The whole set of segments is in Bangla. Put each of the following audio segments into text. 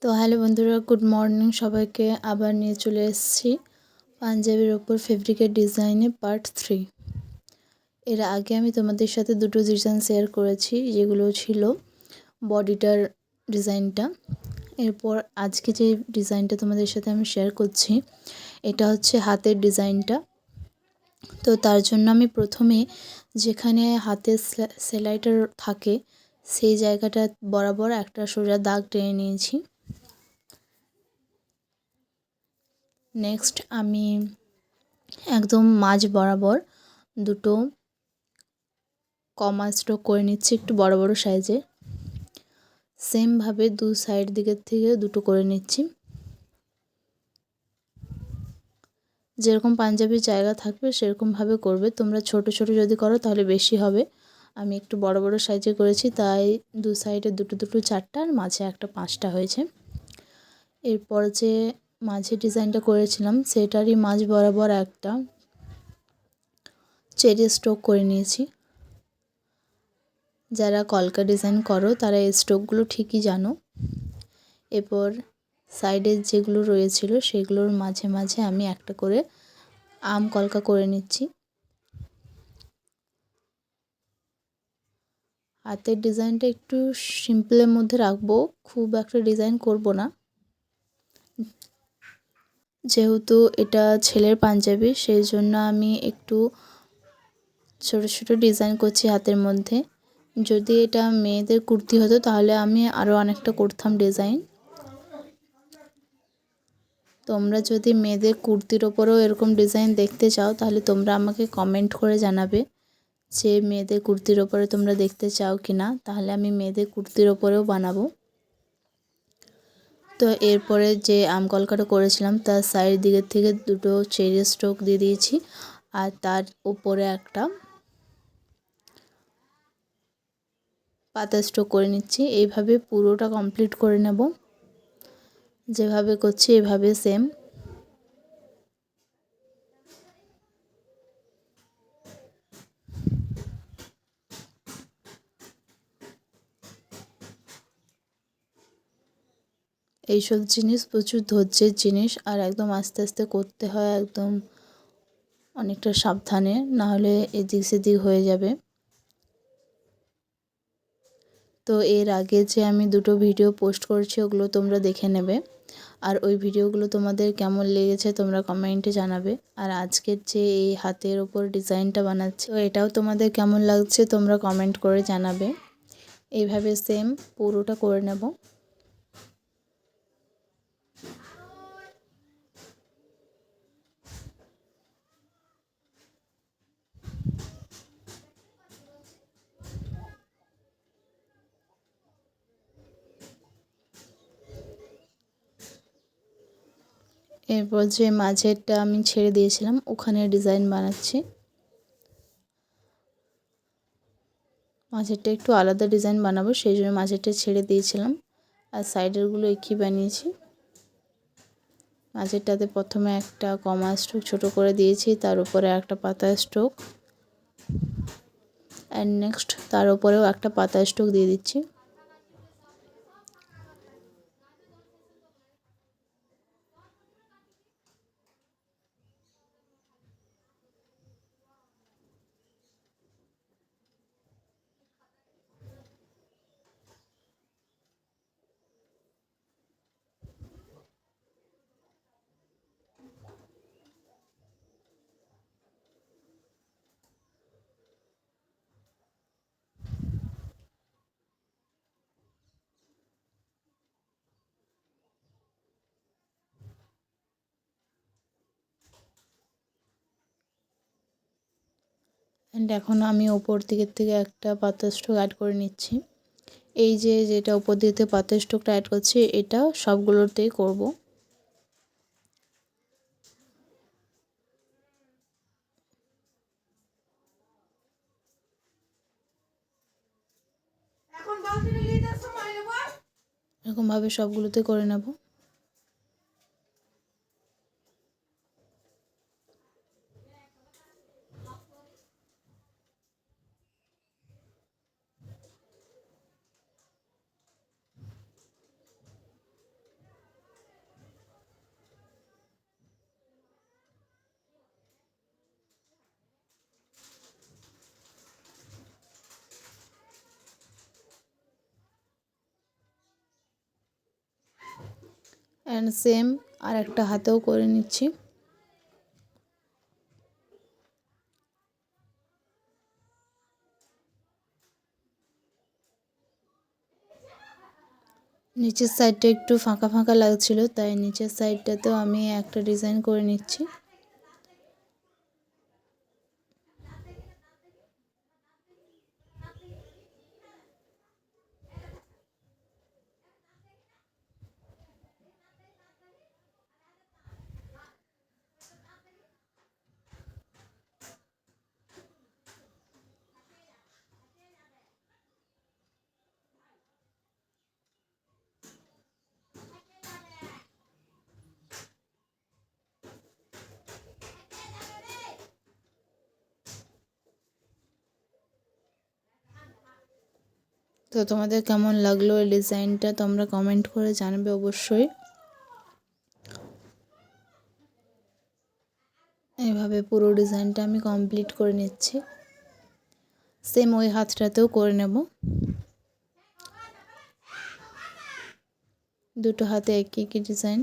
তো হ্যালো বন্ধুরা, গুড মর্নিং সবাইকে। আবার নিয়ে চলে এসেছি পাঞ্জাবির ওপর ফেব্রিকের ডিজাইনে পার্ট 3। এর আগে আমি তোমাদের সাথে দুটো ডিজাইন শেয়ার করেছি, যেগুলো ছিল বডিটার ডিজাইনটা। এরপর আজকে যে ডিজাইনটা তোমাদের সাথে আমি শেয়ার করছি, এটা হচ্ছে হাতের ডিজাইনটা। তো তার জন্য আমি প্রথমে যেখানে হাতের সেলাইটা থাকে সেই জায়গাটা বরাবর একটা সোজা দাগ টেনে নিয়েছি। নেক্সট আমি একদম মাঝ বরাবর দুটো কমা স্ট্রোক করে নিচ্ছি, একটু বড় বড় সাইজে। সেমভাবে দু সাইড দিকের থেকে দুটো করে নিচ্ছি। যেরকম পাঞ্জাবির জায়গা থাকবে সেরকমভাবে করবে। তোমরা ছোট ছোট যদি করো তাহলে বেশি হবে। আমি একটু বড় বড় সাইজে করেছি, তাই দু সাইডে দুটো দুটো চারটা আর মাঝে একটা পাঁচটা হয়েছে। এরপর যে মাঝে ডিজাইনটা করেছিলাম সেটারই মাঝ বরাবর একটা চেরি স্ট্রোক করে নিয়েছি। যারা কলকা ডিজাইন করো তারা এই স্ট্রোকগুলো ঠিকই জানো। এরপর সাইডে যেগুলো রয়েছিল সেগুলোর মাঝে মাঝে আমি একটা করে আম কলকা করে নিচ্ছি। হাতের ডিজাইনটা একটু সিম্পলের মধ্যে রাখবো, খুব একটা ডিজাইন করব না, যেহেতু এটা ছেলের পাঞ্জাবি সেই জন্য আমি একটু ছোট ছোট ডিজাইন করছি হাতের মধ্যে। যদি এটা মেয়েদের কুর্তি হতো তাহলে আমি আরও অনেকটা করতাম ডিজাইন। তোমরা যদি মেয়েদের কুর্তির ওপরেও এরকম ডিজাইন দেখতে চাও তাহলে তোমরা আমাকে কমেন্ট করে জানাবে যে মেয়েদের কুর্তির ওপরে তোমরা দেখতে চাও কি না, তাহলে আমি মেয়েদের কুর্তির ওপরেও বানাবো। তো এরপরে যে আম কলকাটা করেছিলাম তার সাইড দিকের থেকে দুটো চেরি স্ট্রোক দিয়ে দিয়েছি, আর তার উপরে একটা পাতা স্ট্রোক করে নিচ্ছি। এইভাবে পুরোটা কমপ্লিট করে নেব, যেভাবে করছি এভাবে সেম। এইসব জিনিস প্রচুর ধৈর্যের জিনিস, আর একদম আস্তে আস্তে করতে হয়, একদম অনেকটা সাবধানে, না হলে এদিক সেদিক হয়ে যাবে। তো এর আগে যে আমি দুটো ভিডিও পোস্ট করেছি ওগুলো তোমরা দেখে নেবে, আর ওই ভিডিওগুলো তোমাদের কেমন লেগেছে তোমরা কমেন্টে জানাবে। আর আজকের যে এই হাতের ওপর ডিজাইনটা বানাচ্ছি তো এটাও তোমাদের কেমন লাগছে তোমরা কমেন্ট করে জানাবে। এইভাবে সেম পুরোটা করে নেব। এরপর যে মাঝেরটা আমি ছেড়ে দিয়েছিলাম ওখানে ডিজাইন বানাচ্ছি। মাঝেরটা একটু আলাদা ডিজাইন বানাবো সেই জন্য মাঝেরটা ছেড়ে দিয়েছিলাম, আর সাইডেরগুলো একই বানিয়েছি। মাঝেরটাতে প্রথমে একটা কমা স্ট্রোক ছোট করে দিয়েছি, তার উপরে একটা পাতা স্ট্রোক, অ্যান্ড নেক্সট তার উপরেও একটা পাতা স্ট্রোক দিয়ে দিচ্ছি। অ্যান্ড এখন আমি ওপর দিকের থেকে একটা পাতা স্ট্রোক অ্যাড করে নিচ্ছি। এই যে যেটা উপর দিক থেকে পাতা স্ট্রোকটা অ্যাড করছি এটা সবগুলোতেই করব। এরকমভাবে সবগুলোতে করে নেব। অ্যান্ড সেম আর একটা হাতেও করে নিচ্ছি। নিচের সাইডটা একটু ফাঁকা ফাঁকা লাগছিল, তাই নিচের সাইডটাতেও আমি একটা ডিজাইন করে নিচ্ছি। তো তোমাদের কেমন লাগলো এই ডিজাইনটা তোমরা কমেন্ট করে জানাবে অবশ্যই। এইভাবে পুরো ডিজাইনটা আমি কমপ্লিট করে নিচ্ছি। সেম ওই হাতটাতেও করে নেব। দুটো হাতে একই একই ডিজাইন।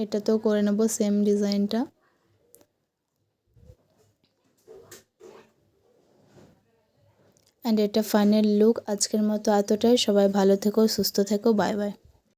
এটাতেও করে নেব সেম ডিজাইনটা। অ্যান্ড এটা ফাইনাল লুক। আজকের মতো এতটাই। সবাই ভালো থেকো, সুস্থ থেকো, বাই বাই।